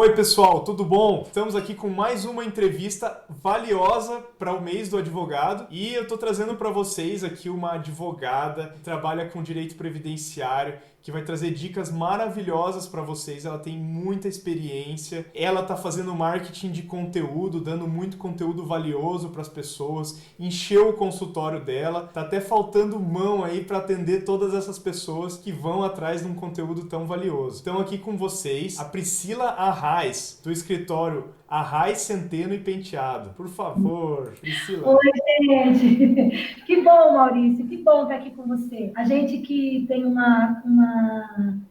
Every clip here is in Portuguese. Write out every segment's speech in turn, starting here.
Oi, pessoal, tudo bom? Estamos aqui com mais uma entrevista valiosa para o mês do advogado e eu estou trazendo para vocês aqui uma advogada que trabalha com direito previdenciário, que vai trazer dicas maravilhosas para vocês. Ela tem muita experiência, ela está fazendo marketing de conteúdo, dando muito conteúdo valioso para as pessoas, encheu o consultório dela, tá até faltando mão aí para atender todas essas pessoas que vão atrás de um conteúdo tão valioso. Então aqui com vocês, a Priscila Arraes, do escritório Arraes, Centeno e Penteado. Por favor, Priscila. Oi, gente. Que bom, Maurício. Que bom estar aqui com você. A gente que tem uma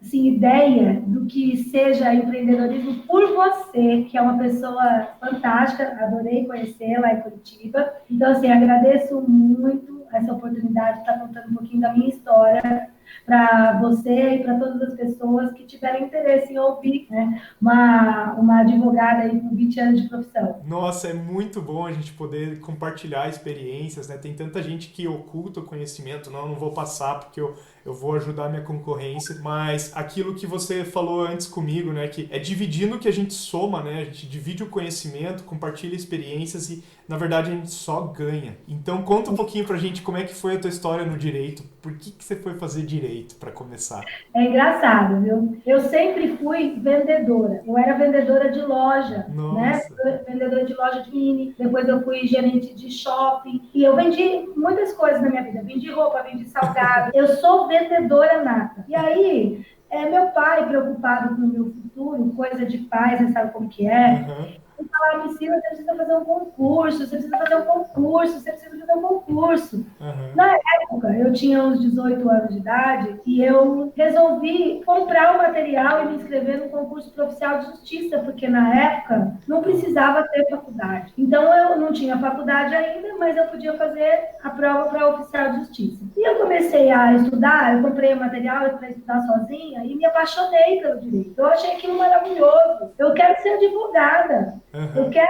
assim, ideia do que seja empreendedorismo por você, que é uma pessoa fantástica. Adorei conhecê-la em Curitiba. Então, assim, agradeço muito essa oportunidade de estar contando um pouquinho da minha história para você e para todas as pessoas que tiverem interesse em ouvir, né, uma advogada aí com 20 anos de profissão. Nossa, é muito bom a gente poder compartilhar experiências, né? Tem tanta gente que oculta o conhecimento, não vou passar porque eu vou ajudar a minha concorrência, mas aquilo que você falou antes comigo, né, que é dividindo que a gente soma, né? A gente divide o conhecimento, compartilha experiências e, na verdade, a gente só ganha. Então, conta um pouquinho pra gente como é que foi a tua história no direito, por que você foi fazer direito para começar? É engraçado, viu? Eu sempre fui vendedora. Eu era vendedora de loja, né? Nossa. Vendedora de loja de mini. Depois eu fui gerente de shopping. E eu vendi muitas coisas na minha vida. Vendi roupa, vendi salgado. Eu sou vendedora nata. E aí, meu pai, preocupado com o meu futuro, coisa de pais, você sabe como que é. Uhum. E falaram, Priscila, você precisa fazer um concurso, você precisa fazer um concurso, você precisa fazer um concurso. Uhum. Na época, eu tinha uns 18 anos de idade e eu resolvi comprar o material e me inscrever no concurso para oficial de justiça, porque na época não precisava ter faculdade. Então, eu não tinha faculdade ainda, mas eu podia fazer a prova para oficial de justiça. E eu comecei a estudar, eu comprei o material para estudar sozinha e me apaixonei pelo direito. Eu achei aquilo maravilhoso. Eu quero ser advogada. Eu Uhum. quero,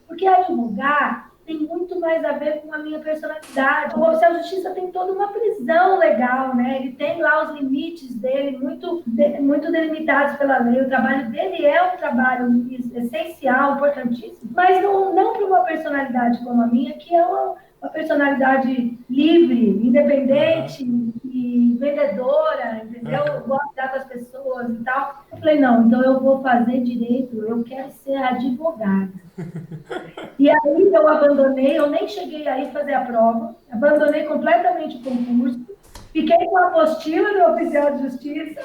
porque advogar tem muito mais a ver com a minha personalidade. O oficial de justiça tem toda uma prisão legal, né? Ele tem lá os limites dele muito delimitados pela lei. O trabalho dele é um trabalho essencial, importantíssimo, mas não para uma personalidade como a minha, que é uma personalidade livre, independente e vendedora, entendeu? Eu gosto de dar com as pessoas e tal. Eu falei, não, então eu vou fazer direito, eu quero ser advogada. E aí eu abandonei, eu nem cheguei aí fazer a prova, abandonei completamente o concurso, fiquei com a apostila do oficial de justiça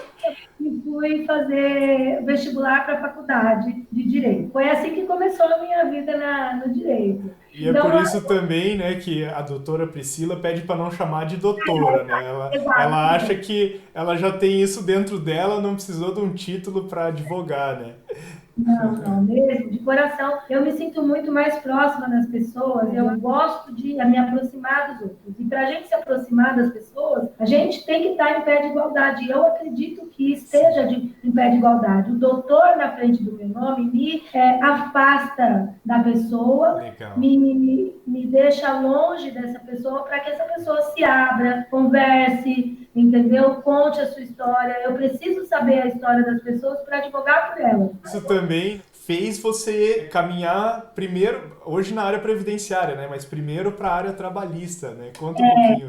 e fui fazer vestibular para a faculdade de Direito. Foi assim que começou a minha vida no Direito. E é Então, por isso também, né, que a doutora Priscila pede para não chamar de doutora, né? Ela exato. acha que ela já tem isso dentro dela, não precisou de um título para advogar, né? Não, mesmo, de coração. Eu me sinto muito mais próxima das pessoas, eu gosto de me aproximar dos outros. E para a gente se aproximar das pessoas, a gente tem que estar em pé de igualdade. E eu acredito que esteja em pé de igualdade. O doutor na frente do meu nome me afasta da pessoa, Legal. me deixa longe dessa pessoa para que essa pessoa se abra, converse, entendeu? Conte a sua história. Eu preciso saber a história das pessoas para advogar por elas. Isso também fez você caminhar primeiro, hoje na área previdenciária, né? Mas primeiro para a área trabalhista, né? Conta um pouquinho.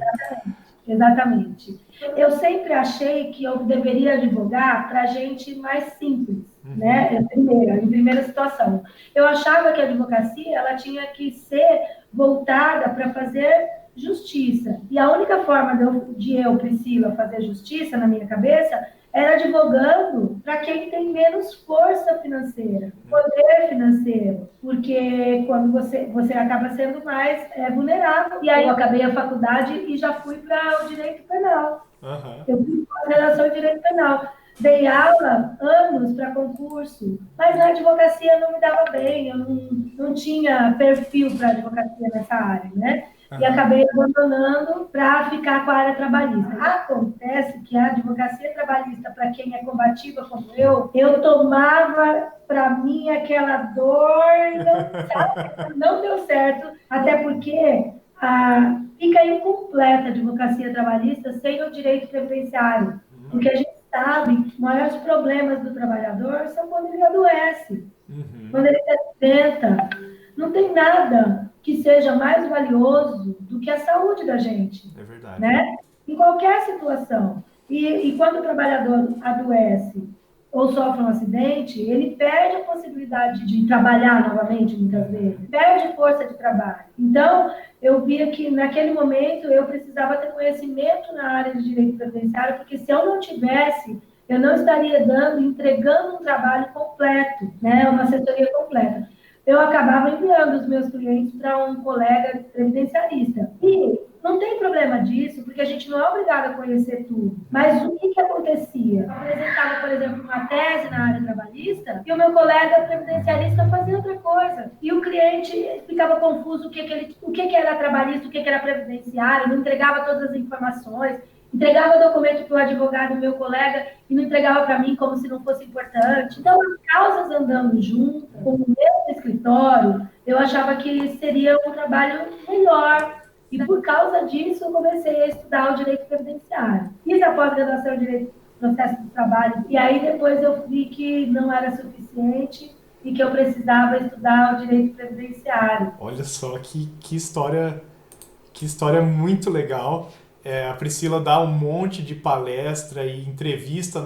Exatamente. Eu sempre achei que eu deveria advogar para gente mais simples, né? Em primeira situação. Eu achava que a advocacia ela tinha que ser voltada para fazer justiça. E a única forma de eu, Priscila, fazer justiça na minha cabeça era advogando para quem tem menos força financeira, poder financeiro, porque quando você acaba sendo mais vulnerável. E aí eu acabei a faculdade e já fui para o direito penal. Uhum. Eu fiz pós-graduação em direito penal. Dei aula anos para concurso, mas na advocacia não me dava bem, eu não tinha perfil para advocacia nessa área, né? E acabei abandonando para ficar com a área trabalhista. Acontece que a advocacia trabalhista, para quem é combativa como eu tomava para mim aquela dor, não deu certo, até porque fica incompleta a advocacia trabalhista sem o direito previdenciário, porque a gente sabe, os maiores problemas do trabalhador são quando ele adoece, quando ele se acidenta. Não tem nada que seja mais valioso do que a saúde da gente. É verdade. Né? Em qualquer situação. E quando o trabalhador adoece ou sofre um acidente, ele perde a possibilidade de trabalhar novamente, muitas vezes. Perde força de trabalho. Então, eu via que, naquele momento, eu precisava ter conhecimento na área de direito previdenciário, porque se eu não tivesse, eu não estaria entregando um trabalho completo, né? Uma assessoria completa. Eu acabava enviando os meus clientes para um colega previdenciarista. E não tem problema disso, porque a gente não é obrigado a conhecer tudo. Mas o que acontecia? Eu apresentava, por exemplo, uma tese na área trabalhista e o meu colega previdenciarista fazia outra coisa. E o cliente ficava confuso o que era trabalhista, o que era previdenciário, não entregava todas as informações. Entregava documento para o advogado, meu colega, e não entregava para mim como se não fosse importante. Então, as causas andando juntas, com o meu escritório, eu achava que seria um trabalho melhor. E, por causa disso, eu comecei a estudar o direito previdenciário. Fiz a pós-graduação em direito do processo do trabalho, e aí depois eu vi que não era suficiente e que eu precisava estudar o direito previdenciário. Olha só que história muito legal. A Priscila dá um monte de palestra e entrevista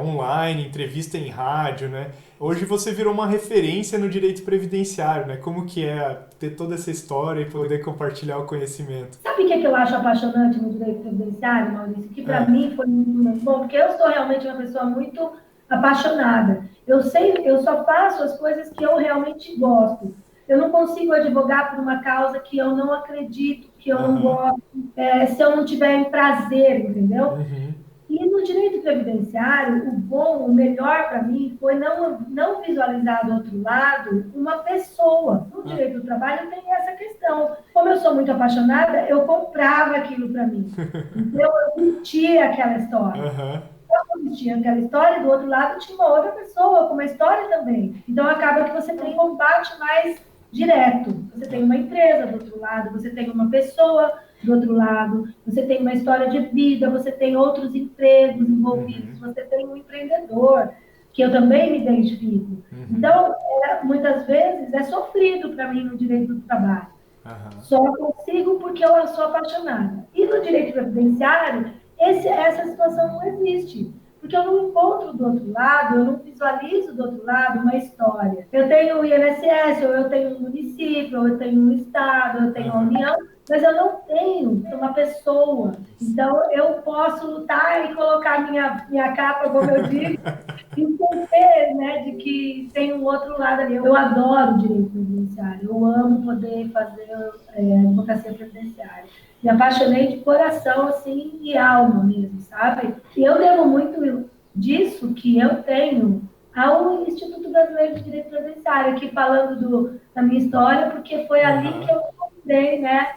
online, entrevista em rádio, né? Hoje você virou uma referência no direito previdenciário, né? Como que é ter toda essa história e poder compartilhar o conhecimento? Sabe o que eu acho apaixonante no direito previdenciário, Maurício? Que para mim foi muito bom, porque eu sou realmente uma pessoa muito apaixonada. Eu só faço as coisas que eu realmente gosto. Eu não consigo advogar por uma causa que eu não acredito, que eu não gosto, se eu não tiver em prazer, entendeu? E no direito previdenciário, o melhor para mim foi não visualizar do outro lado uma pessoa. No direito do trabalho tem essa questão. Como eu sou muito apaixonada, eu comprava aquilo para mim. Então, eu curtia aquela história. Eu tinha aquela história, do outro lado tinha uma outra pessoa com uma história também. Então, acaba que você tem um combate mais direto. Você tem uma empresa do outro lado, você tem uma pessoa do outro lado, você tem uma história de vida, você tem outros empregos envolvidos, você tem um empreendedor, que eu também me identifico. Então, muitas vezes, é sofrido para mim no direito do trabalho. Só consigo porque eu sou apaixonada. E no direito previdenciário, essa situação não existe. Porque eu não encontro do outro lado, eu não visualizo do outro lado uma história. Eu tenho o INSS, ou eu tenho um município, ou eu tenho um estado, ou eu tenho a União, mas eu não tenho uma pessoa. Então, eu posso lutar e colocar minha capa, como eu digo, e entender, né, de que tem um outro lado ali. Eu adoro o direito previdenciário, eu amo poder fazer advocacia previdenciária. Me apaixonei de coração, assim, e alma mesmo, sabe? E eu devo muito disso que eu tenho ao Instituto Brasileiro de Direito Previdenciário, aqui falando da minha história, porque foi ali que eu encontrei, né,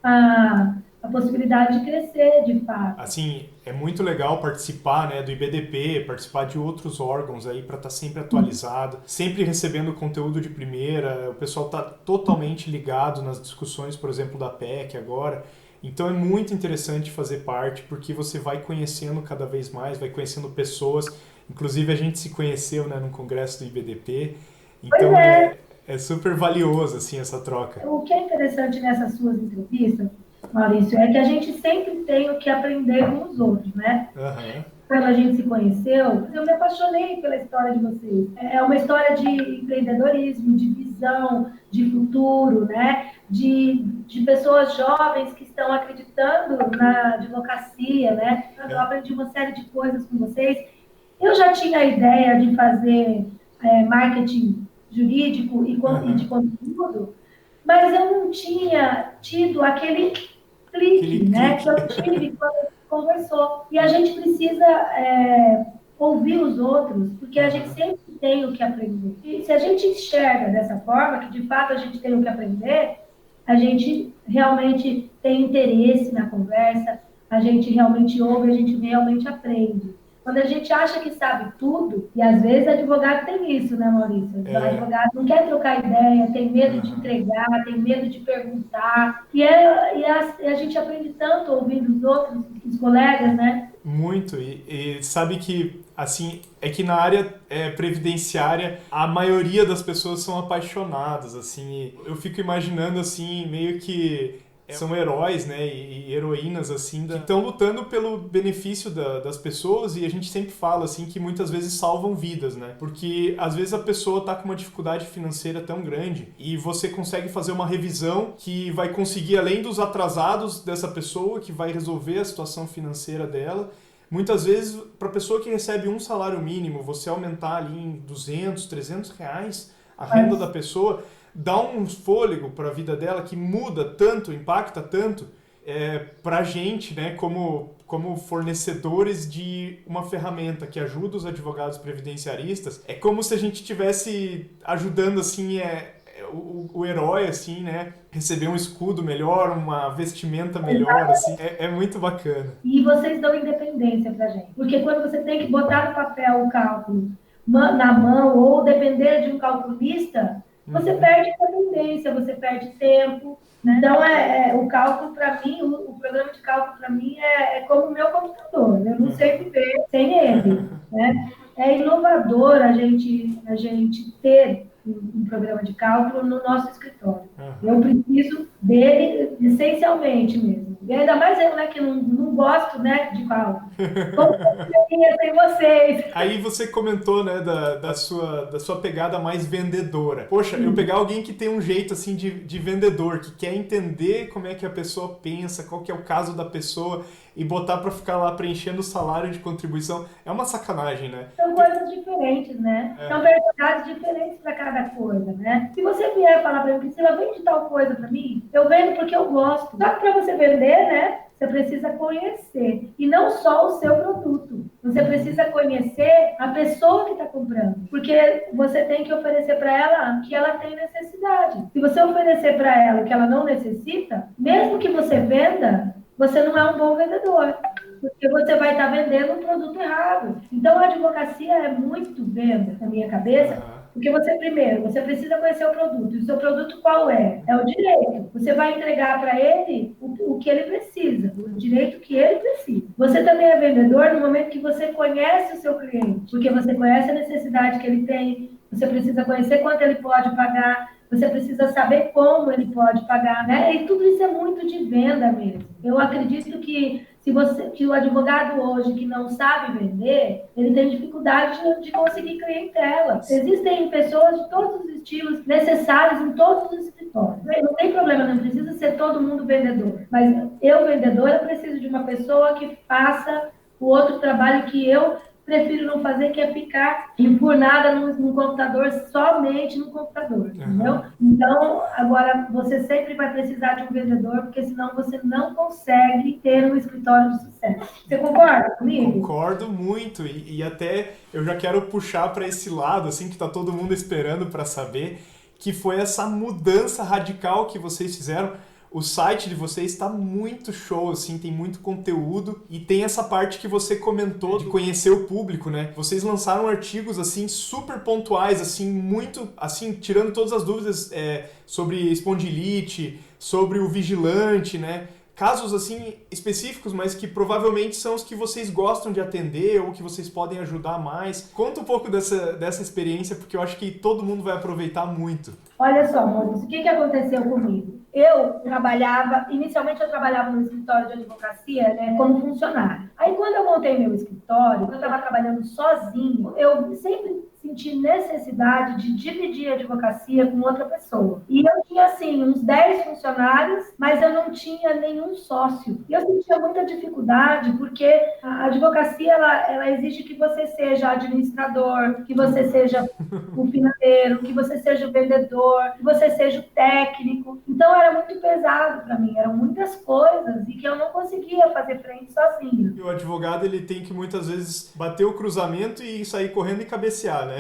a possibilidade de crescer, de fato. Assim, é muito legal participar, né, do IBDP, participar de outros órgãos aí para estar sempre atualizado, sempre recebendo conteúdo de primeira. O pessoal está totalmente ligado nas discussões, por exemplo, da PEC agora. Então é muito interessante fazer parte, porque você vai conhecendo cada vez mais, vai conhecendo pessoas. Inclusive a gente se conheceu, né, no congresso do IBDP. Então é super valioso assim, essa troca. O que é interessante nessas suas entrevistas, Maurício, é que a gente sempre tem o que aprender com os outros, né? Quando a gente se conheceu, eu me apaixonei pela história de vocês. É uma história de empreendedorismo, de visão, de futuro, né? De pessoas jovens que estão acreditando na advocacia, né? Eu aprendi uma série de coisas com vocês. Eu já tinha a ideia de fazer marketing jurídico e de conteúdo, mas eu não tinha tido aquele clique, né? Que eu tive quando a gente conversou. E a gente precisa ouvir os outros, porque a gente sempre tem o que aprender. E se a gente enxerga dessa forma, que de fato a gente tem o que aprender, a gente realmente tem interesse na conversa, a gente realmente ouve, a gente realmente aprende. Quando a gente acha que sabe tudo, e às vezes advogado tem isso, né, Maurício? O advogado não quer trocar ideia, tem medo de entregar, tem medo de perguntar. E a gente aprende tanto ouvindo os outros, os colegas, né? Muito. E sabe que, assim, é que na área previdenciária a maioria das pessoas são apaixonadas, assim. E eu fico imaginando, assim, meio que são heróis, né, e heroínas, assim, que estão lutando pelo benefício das pessoas, e a gente sempre fala, assim, que muitas vezes salvam vidas, né, porque às vezes a pessoa tá com uma dificuldade financeira tão grande e você consegue fazer uma revisão que vai conseguir, além dos atrasados dessa pessoa, que vai resolver a situação financeira dela. Muitas vezes, para a pessoa que recebe um salário mínimo, você aumentar ali em 200, 300 reais a renda da pessoa, dá um fôlego para a vida dela que muda tanto, impacta tanto para a gente, né, como fornecedores de uma ferramenta que ajuda os advogados previdenciaristas. É como se a gente estivesse ajudando, assim, o herói, assim, né, receber um escudo melhor, uma vestimenta melhor, assim, é muito bacana. E vocês dão independência pra gente. Porque quando você tem que botar no papel o cálculo na mão ou depender de um calculista, você perde independência, você perde tempo. Né? Então, o cálculo para mim, o programa de cálculo para mim é como o meu computador. Eu não sei viver sem ele. Né? É inovador a gente ter um programa de cálculo no nosso escritório. Eu preciso dele essencialmente mesmo. E ainda mais eu, né, que não gosto, né, de cálculo. Como eu seria sem vocês? Aí você comentou, né, da sua pegada mais vendedora. Poxa, eu pegar alguém que tem um jeito, assim, de vendedor, que quer entender como é que a pessoa pensa, qual que é o caso da pessoa, e botar para ficar lá preenchendo o salário de contribuição, é uma sacanagem, né? São coisas diferentes, né? São velocidades diferentes para cada coisa, né? Se você vier falar para mim, Priscila, vende tal coisa para mim, eu vendo porque eu gosto. Só que para você vender, né? Você precisa conhecer. E não só o seu produto. Você precisa conhecer a pessoa que está comprando. Porque você tem que oferecer para ela o que ela tem necessidade. Se você oferecer para ela o que ela não necessita, mesmo que você venda, você não é um bom vendedor. Porque você vai estar vendendo um produto errado. Então, a advocacia é muito venda, na minha cabeça, porque primeiro, você precisa conhecer o produto. E o seu produto qual é? É o direito. Você vai entregar para ele o que ele precisa, o direito que ele precisa. Você também é vendedor no momento que você conhece o seu cliente, porque você conhece a necessidade que ele tem, você precisa conhecer quanto ele pode pagar, você precisa saber como ele pode pagar, né? E tudo isso é muito de venda mesmo. Eu acredito que que o advogado hoje que não sabe vender, ele tem dificuldade de conseguir clientela. Existem pessoas de todos os estilos necessários em todos os escritórios. Não tem problema, não precisa ser todo mundo vendedor. Mas eu, vendedora, preciso de uma pessoa que faça o outro trabalho que eu prefiro não fazer, que é ficar enfurnada num computador, somente no computador, entendeu? Então, agora, você sempre vai precisar de um vendedor, porque senão você não consegue ter um escritório de sucesso. Você concorda comigo? Concordo muito, e até eu já quero puxar para esse lado, assim, que está todo mundo esperando para saber, que foi essa mudança radical que vocês fizeram. O site de vocês está muito show, assim, tem muito conteúdo e tem essa parte que você comentou de conhecer o público, né? Vocês lançaram artigos, assim, super pontuais, assim, muito, assim, tirando todas as dúvidas sobre espondilite, sobre o vigilante, né? Casos, assim, específicos, mas que provavelmente são os que vocês gostam de atender ou que vocês podem ajudar mais. Conta um pouco dessa experiência, porque eu acho que todo mundo vai aproveitar muito. Olha só, Maurício, o que aconteceu comigo? Inicialmente eu trabalhava no escritório de advocacia, né, como funcionária. Aí quando eu montei meu escritório, eu estava trabalhando sozinho, eu sempre senti necessidade de dividir a advocacia com outra pessoa. E eu tinha, assim, uns 10 funcionários, mas eu não tinha nenhum sócio. E eu sentia muita dificuldade, porque a advocacia, ela exige que você seja administrador, que você seja o financeiro, que você seja o vendedor, que você seja o técnico. Então, era muito pesado para mim, eram muitas coisas e que eu não conseguia fazer frente sozinho. E o advogado, ele tem que muitas vezes bater o cruzamento e sair correndo e cabecear, né?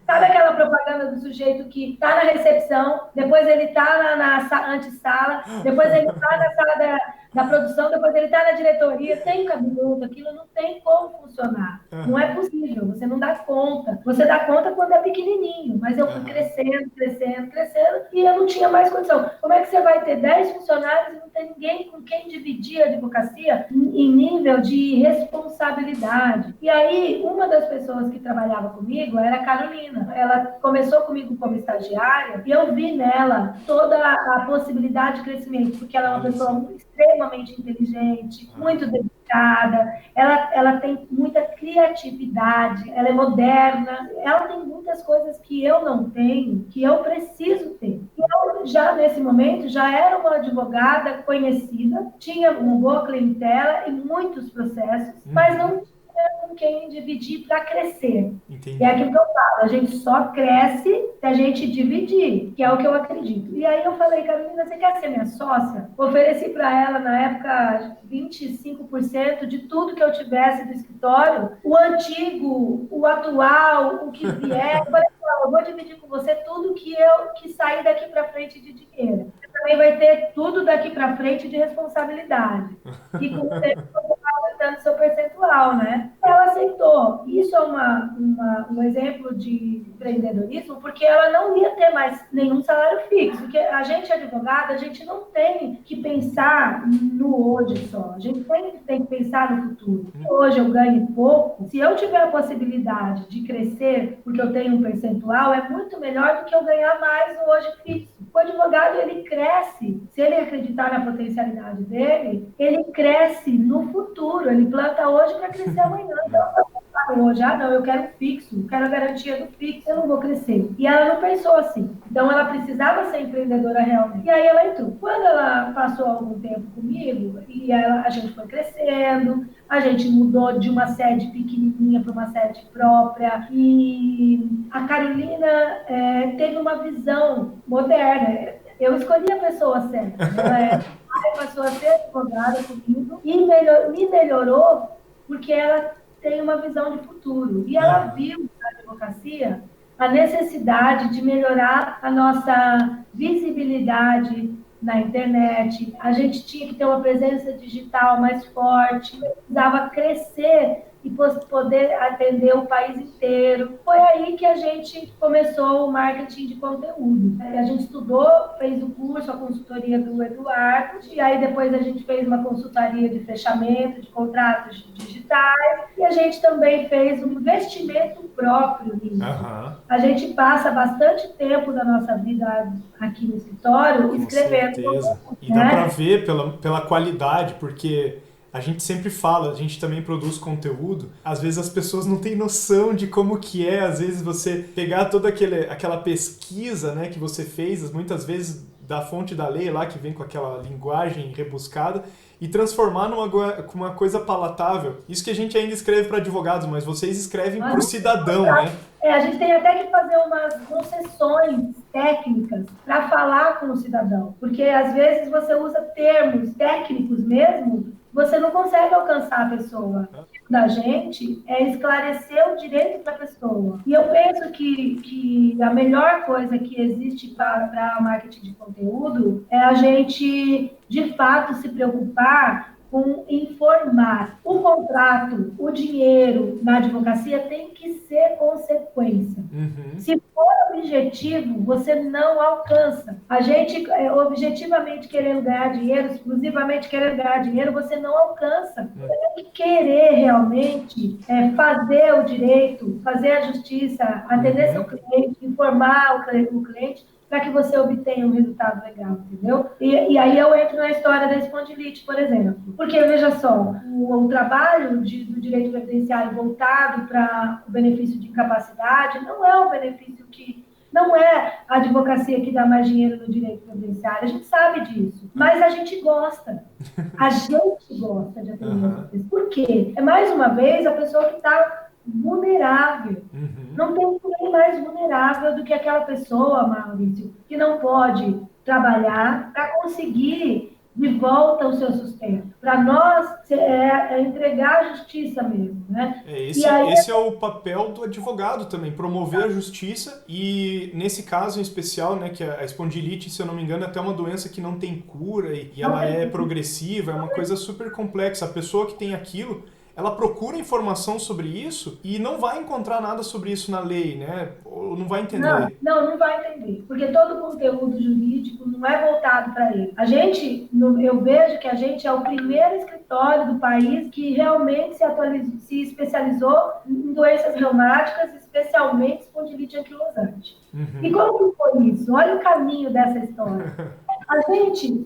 Sabe aquela propaganda do sujeito que está na recepção, depois ele está na antessala, depois ele está na sala da produção, depois ele está na diretoria, tem cabeludo, aquilo não tem como funcionar. Não é possível, você não dá conta. Você dá conta quando é pequenininho, mas eu fui crescendo, e eu não tinha mais condição. Como é que você vai ter 10 funcionários e não tem ninguém com quem dividir a advocacia em nível de responsabilidade? responsabilidade. E aí, uma das pessoas que trabalhava comigo era a Carolina. Ela começou comigo como estagiária e eu vi nela toda a possibilidade de crescimento, porque ela é uma pessoa extremamente inteligente, muito dedicada, ela tem muita criatividade, ela é moderna, ela tem muitas coisas que eu não tenho, que eu preciso ter. E eu, já nesse momento, já era uma advogada conhecida, tinha uma boa clientela e muitos processos, mas não tinha com quem dividir para crescer. Entendi. E é aquilo que eu falo, a gente só cresce se a gente dividir, que é o que eu acredito. E aí eu falei, Carolina, você quer ser minha sócia? Ofereci para ela, na época, 25% de tudo que eu tivesse do escritório, o antigo, o atual, o que vier. Eu falei, eu vou dividir com você tudo que sair daqui para frente de dinheiro. Você também vai ter tudo daqui para frente de responsabilidade. E com o tempo você vai aumentando seu percentual, né? Ela aceitou. Isso é um exemplo de empreendedorismo, porque ela não ia ter mais nenhum salário fixo. Porque a gente, advogada, a gente não tem que pensar no hoje só. A gente tem que pensar no futuro. Se hoje eu ganho pouco, se eu tiver a possibilidade de crescer porque eu tenho um percentual, é muito melhor do que eu ganhar mais no hoje fixo. O advogado, ele cresce, se ele acreditar na potencialidade dele, ele cresce no futuro, ele planta hoje para crescer amanhã. Então, hoje, não, eu quero fixo, eu quero a garantia do fixo, eu não vou crescer. E ela não pensou assim. Então, ela precisava ser empreendedora realmente. E aí ela entrou. Quando ela passou algum tempo comigo, e a gente foi crescendo, a gente mudou de uma sede pequenininha para uma sede própria, e a Carolina teve uma visão moderna. Eu escolhi a pessoa certa. Ela passou a ser advogada comigo e me melhorou porque ela tem uma visão de futuro. E ela viu na advocacia a necessidade de melhorar a nossa visibilidade na internet. A gente tinha que ter uma presença digital mais forte, precisava crescer e poder atender o país inteiro. Foi aí que a gente começou o marketing de conteúdo. A gente estudou, fez o curso, a consultoria do Eduardo, e aí depois a gente fez uma consultoria de fechamento de contratos digitais, e a gente também fez um investimento próprio nisso. A gente passa bastante tempo da nossa vida aqui no escritório escrevendo. Com certeza. E dá para ver pela qualidade, porque a gente sempre fala, a gente também produz conteúdo, às vezes as pessoas não têm noção de como que é, às vezes você pegar toda aquela pesquisa, né, que você fez, muitas vezes da fonte da lei lá, que vem com aquela linguagem rebuscada, e transformar numa uma coisa palatável. Isso que a gente ainda escreve para advogados, mas vocês escrevem para o cidadão, né? A gente tem até que fazer umas concessões técnicas para falar com o cidadão, porque às vezes você usa termos técnicos mesmo, você não consegue alcançar a pessoa. O da gente é esclarecer o direito da pessoa. E eu penso que a melhor coisa que existe para marketing de conteúdo é a gente, de fato, se preocupar com informar. O contrato, o dinheiro na advocacia tem que ser consequência. Se for objetivo, você não alcança. A gente, objetivamente querendo ganhar dinheiro, exclusivamente querendo ganhar dinheiro, você não alcança. Você tem que querer realmente fazer o direito, fazer a justiça, atender seu cliente, informar o cliente, para que você obtenha um resultado legal, entendeu? E aí eu entro na história da espondilite, por exemplo. Porque, veja só, o trabalho do direito previdenciário voltado para o benefício de incapacidade não é um benefício que... Não é a advocacia que dá mais dinheiro no direito previdenciário, a gente sabe disso. Mas a gente gosta. A gente gosta de atender as pessoas. Por quê? É, mais uma vez, a pessoa que está vulnerável. Não tem ninguém mais vulnerável do que aquela pessoa, Maurício, que não pode trabalhar para conseguir de volta o seu sustento. Para nós, é entregar a justiça mesmo, né? Esse é o papel do advogado também, promover a justiça e, nesse caso em especial, né, que a espondilite, se eu não me engano, é até uma doença que não tem cura e ela é progressiva, é uma coisa super complexa. A pessoa que tem aquilo, ela procura informação sobre isso e não vai encontrar nada sobre isso na lei, né? Ou não vai entender. Não vai entender, porque todo o conteúdo jurídico não é voltado para ele. Eu vejo que a gente é o primeiro escritório do país que realmente se especializou em doenças reumáticas, especialmente espondilite anquilosante. E como que foi isso? Olha o caminho dessa história. A gente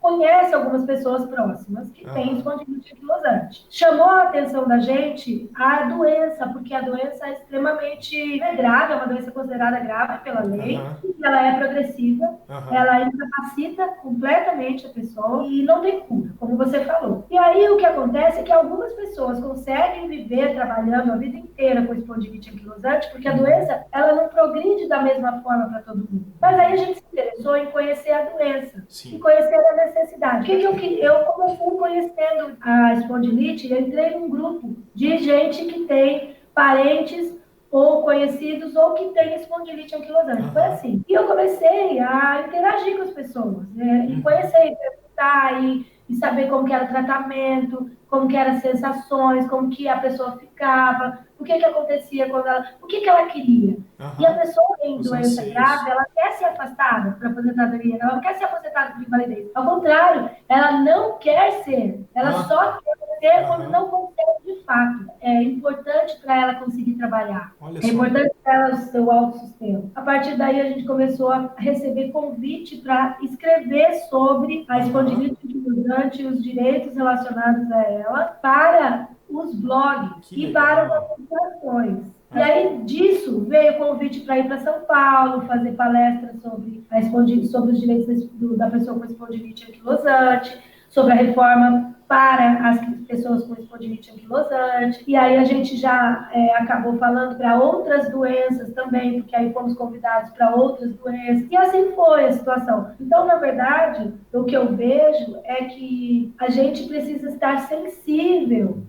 conhece algumas pessoas próximas que têm espondilite anquilosante. Chamou a atenção da gente a doença, porque a doença é extremamente grave, é uma doença considerada grave pela lei, ela é progressiva, ela incapacita completamente a pessoa e não tem cura, como você falou. E aí o que acontece é que algumas pessoas conseguem viver trabalhando a vida inteira com espondilite anquilosante, porque a doença ela não progride da mesma forma para todo mundo. Mas aí a gente se interessou em conhecer a doença. E conhecer a necessidade. Como eu fui conhecendo a espondilite, eu entrei num grupo de gente que tem parentes ou conhecidos ou que tem espondilite anquilosante. Foi assim. E eu comecei a interagir com as pessoas, né? E conhecer, perguntar e saber como que era o tratamento, como que eram as sensações, como que a pessoa ficava, o que acontecia quando ela... O que ela queria. E a pessoa em doença grave, ela quer ser afastada para aposentadoria, ela não quer ser aposentada por invalidez. Ao contrário, ela não quer ser, ela só quer ser quando não consegue de fato. É importante para ela conseguir trabalhar. É importante para ela o seu autossustento. A partir daí, a gente começou a receber convite para escrever sobre a espondilite anquilosante e os direitos relacionados a ela para os blogs e para as associações. E aí, disso, veio o convite para ir para São Paulo, fazer palestras sobre os direitos da pessoa com espondilite anquilosante, sobre a reforma para as pessoas com espondilite anquilosante. E aí a gente já acabou falando para outras doenças também, porque aí fomos convidados para outras doenças. E assim foi a situação. Então, na verdade, o que eu vejo é que a gente precisa estar sensível.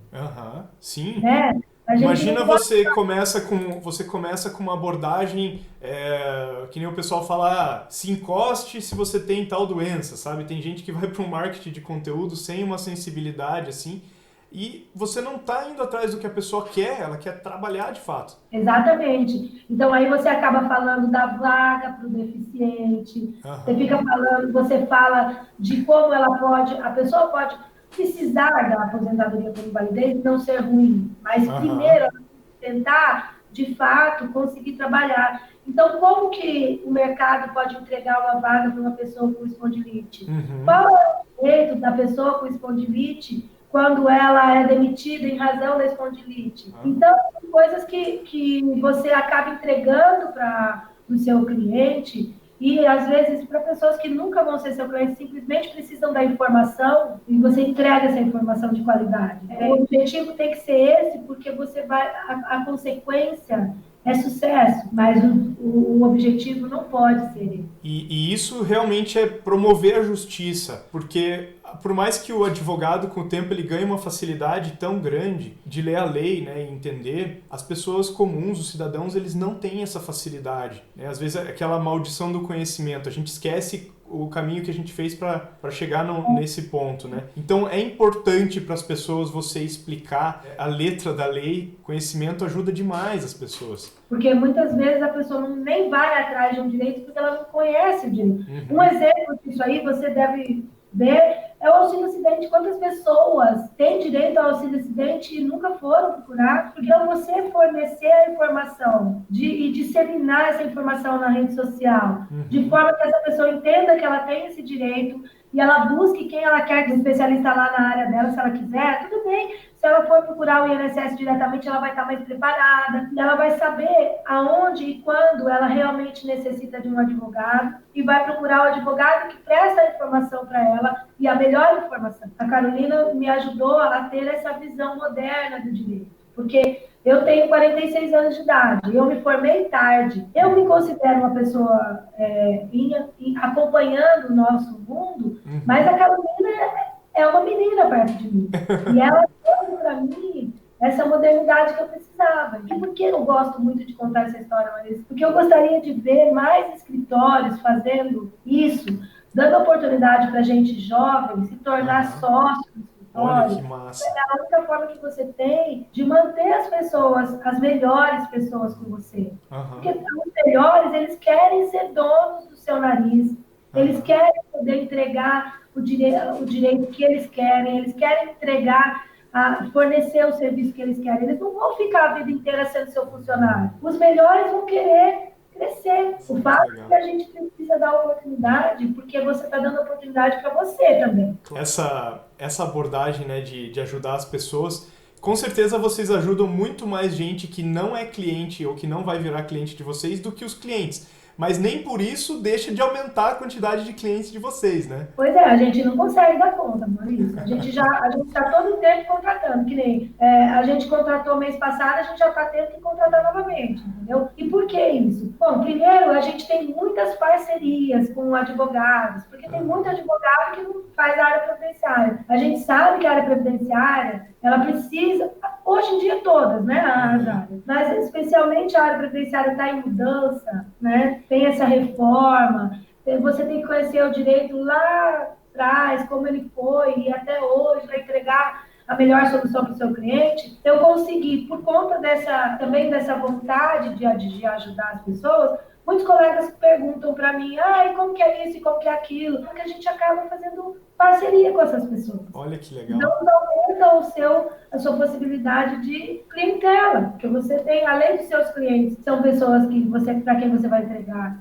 Sim. Né? Imagina você começa com uma abordagem que nem o pessoal fala, se encoste se você tem tal doença, sabe? Tem gente que vai para um marketing de conteúdo sem uma sensibilidade assim, e você não está indo atrás do que a pessoa quer, ela quer trabalhar de fato. Exatamente. Então aí você acaba falando da vaga para o deficiente, você fala de como a pessoa pode precisar da aposentadoria por invalidez e não ser ruim, mas primeiro tentar, de fato, conseguir trabalhar. Então, como que o mercado pode entregar uma vaga para uma pessoa com espondilite? Qual é o direito da pessoa com espondilite quando ela é demitida em razão da espondilite? Então, são coisas que você acaba entregando para o seu cliente. E, às vezes, para pessoas que nunca vão ser seu cliente, simplesmente precisam da informação e você entrega essa informação de qualidade. O objetivo tem que ser esse, porque a consequência é sucesso, mas o objetivo não pode ser esse. E isso realmente é promover a justiça, porque por mais que o advogado, com o tempo, ele ganhe uma facilidade tão grande de ler a lei, né, e entender, as pessoas comuns, os cidadãos, eles não têm essa facilidade. Né? Às vezes é aquela maldição do conhecimento, a gente esquece o caminho que a gente fez para chegar nesse ponto, né? Então é importante para as pessoas você explicar a letra da lei, conhecimento ajuda demais as pessoas. Porque muitas vezes a pessoa nem vai atrás de um direito porque ela não conhece o direito. Um exemplo disso aí, você deve ver, é o auxílio-acidente. Quantas pessoas têm direito ao auxílio-acidente e nunca foram procurar? Porque ao você fornecer a informação e disseminar essa informação na rede social, de forma que essa pessoa entenda que ela tem esse direito e ela busque quem ela quer de especialista lá na área dela, se ela quiser, tudo bem. Se ela for procurar o INSS diretamente, ela vai estar mais preparada, ela vai saber aonde e quando ela realmente necessita de um advogado e vai procurar o advogado que presta a informação para ela e a melhor informação. A Carolina me ajudou a ter essa visão moderna do direito, porque eu tenho 46 anos de idade, eu me formei tarde, eu me considero uma pessoa acompanhando o nosso mundo, mas a Carolina é uma menina perto de mim. E ela trouxe para mim essa modernidade que eu precisava. E por que eu gosto muito de contar essa história, Marisa? Porque eu gostaria de ver mais escritórios fazendo isso, dando oportunidade para gente jovem se tornar sócio do escritório. Olha que massa. É a única forma que você tem de manter as pessoas, as melhores pessoas com você. Porque os melhores, eles querem ser donos do seu nariz, eles querem poder entregar o direito que eles querem entregar, fornecer o serviço que eles querem. Eles não vão ficar a vida inteira sendo seu funcionário. Os melhores vão querer crescer. O fato é que a gente precisa dar oportunidade, porque você está dando oportunidade para você também. Essa abordagem, né, de ajudar as pessoas, com certeza vocês ajudam muito mais gente que não é cliente ou que não vai virar cliente de vocês do que os clientes. Mas nem por isso deixa de aumentar a quantidade de clientes de vocês, né? Pois é, a gente não consegue dar conta, Maurício. A gente está todo o tempo contratando, que nem a gente contratou mês passado, a gente já está tendo que contratar novamente, entendeu? E por que isso? Bom, primeiro, a gente tem muitas parcerias com advogados, porque tem muito advogado que não faz área previdenciária. A gente sabe que a área previdenciária, ela precisa, hoje em dia todas, né, as áreas, mas especialmente a área previdenciária está em mudança, né? Tem essa reforma, você tem que conhecer o direito lá atrás, como ele foi, e até hoje, para entregar a melhor solução para o seu cliente. Eu consegui, por conta também dessa vontade de ajudar as pessoas, muitos colegas perguntam para mim, e como que é isso e como que é aquilo, porque a gente acaba fazendo parceria com essas pessoas. Olha que legal. Então, aumenta a sua possibilidade de clientela, porque você tem, além dos seus clientes, são pessoas para quem você vai entregar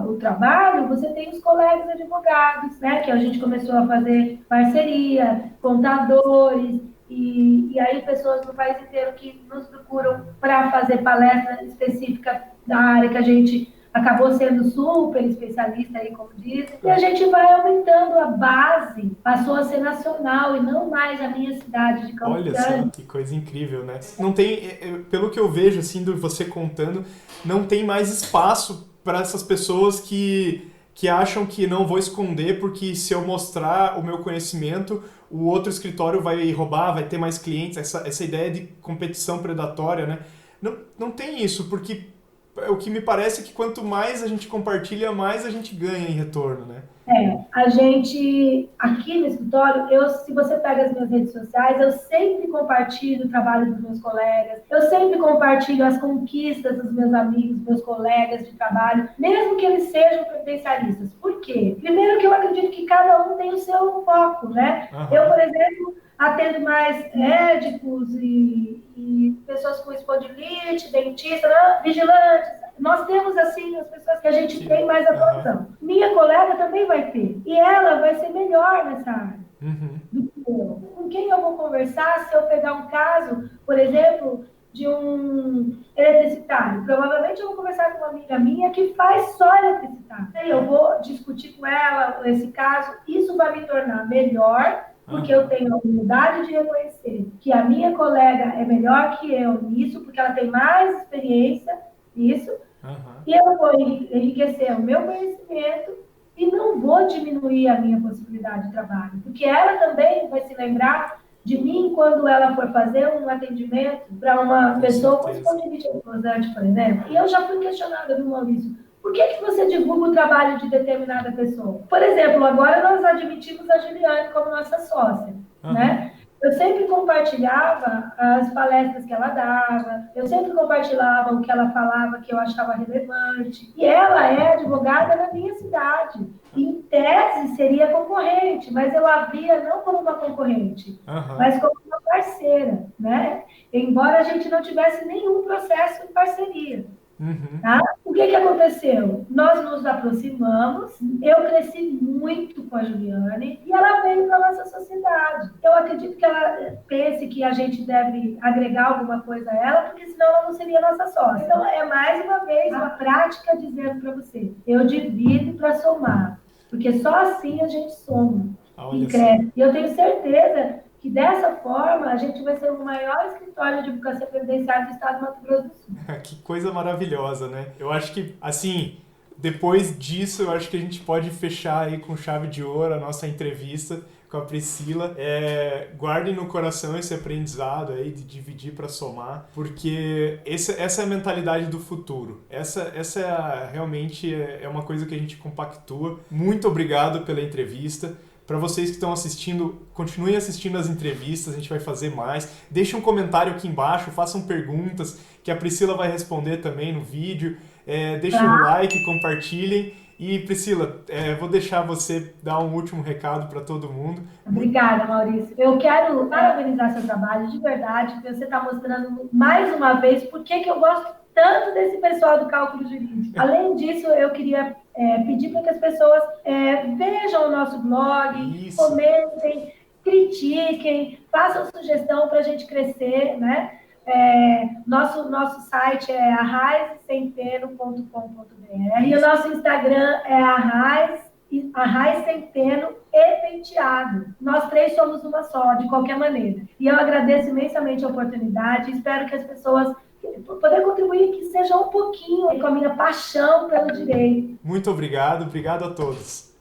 o trabalho, você tem os colegas advogados, né, que a gente começou a fazer parceria, contadores, e aí pessoas do país inteiro que nos procuram para fazer palestra específica da área que a gente acabou sendo super especialista aí, como dizem, e a gente vai aumentando a base, passou a ser nacional e não mais a minha cidade de Campo Grande. Olha só, que coisa incrível, né? Não tem, pelo que eu vejo, assim, de você contando, não tem mais espaço para essas pessoas que acham que não vou esconder, porque se eu mostrar o meu conhecimento, o outro escritório vai roubar, vai ter mais clientes, essa ideia de competição predatória, né? Não tem isso, porque o que me parece é que quanto mais a gente compartilha, mais a gente ganha em retorno, né? A gente, aqui no escritório, se você pega as minhas redes sociais, eu sempre compartilho o trabalho dos meus colegas, eu sempre compartilho as conquistas dos meus amigos, meus colegas de trabalho, mesmo que eles sejam previdenciaristas. Por quê? Primeiro que eu acredito que cada um tem o seu foco, né? Eu, por exemplo, atendo mais médicos e pessoas com espondilite, dentistas, vigilantes. Nós temos, assim, as pessoas que a gente tem mais atuação. Minha colega também vai ter. E ela vai ser melhor nessa área do que eu. Com quem eu vou conversar se eu pegar um caso, por exemplo, de um eletricitário? Provavelmente eu vou conversar com uma amiga minha que faz só eletricitário. Aí eu vou discutir com ela esse caso. Isso vai me tornar melhor, porque eu tenho a humildade de reconhecer que a minha colega é melhor que eu nisso, porque ela tem mais experiência nisso, e eu vou enriquecer o meu conhecimento e não vou diminuir a minha possibilidade de trabalho, porque ela também vai se lembrar de mim quando ela for fazer um atendimento para uma pessoa com espondilite anquilosante, por exemplo. E eu já fui questionada, viu, Maurício? Por que você divulga o trabalho de determinada pessoa? Por exemplo, agora nós admitimos a Juliane como nossa sócia, né? Eu sempre compartilhava as palestras que ela dava, eu sempre compartilhava o que ela falava que eu achava relevante. E ela é advogada na minha cidade. Em tese seria concorrente, mas eu a via não como uma concorrente, mas como uma parceira, né? Embora a gente não tivesse nenhum processo em parceria. Tá? O que aconteceu? Nós nos aproximamos, eu cresci muito com a Juliane e ela veio para a nossa sociedade. Eu acredito que ela pense que a gente deve agregar alguma coisa a ela, porque senão ela não seria nossa sócia. Então, é mais uma vez uma prática dizendo para você, eu divido para somar, porque só assim a gente soma e cresce. E eu tenho certeza que dessa forma a gente vai ser o maior escritório de advocacia previdenciária do estado do Mato Grosso do Sul. Que coisa maravilhosa, né? Eu acho que, assim, depois disso, eu acho que a gente pode fechar aí com chave de ouro a nossa entrevista com a Priscila. Guardem no coração esse aprendizado aí de dividir para somar, porque essa é a mentalidade do futuro. Essa realmente é uma coisa que a gente compactua. Muito obrigado pela entrevista. Para vocês que estão assistindo, continuem assistindo as entrevistas, a gente vai fazer mais. Deixem um comentário aqui embaixo, façam perguntas, que a Priscila vai responder também no vídeo. Deixem um like, compartilhem. E Priscila, vou deixar você dar um último recado para todo mundo. Obrigada, Maurício. Eu quero parabenizar seu trabalho, de verdade, porque você está mostrando mais uma vez por que eu gosto tanto desse pessoal do cálculo jurídico. Além disso, eu queria pedir para que as pessoas vejam o nosso blog, Isso. Comentem, critiquem, façam sugestão para a gente crescer, né? Nosso site é arraizecenteno.com.br e o nosso Instagram é arraizcenteno e penteado. Nós três somos uma só, de qualquer maneira. E eu agradeço imensamente a oportunidade, espero que as pessoas poder contribuir, que seja um pouquinho com a minha paixão pelo direito. Muito obrigado a todos.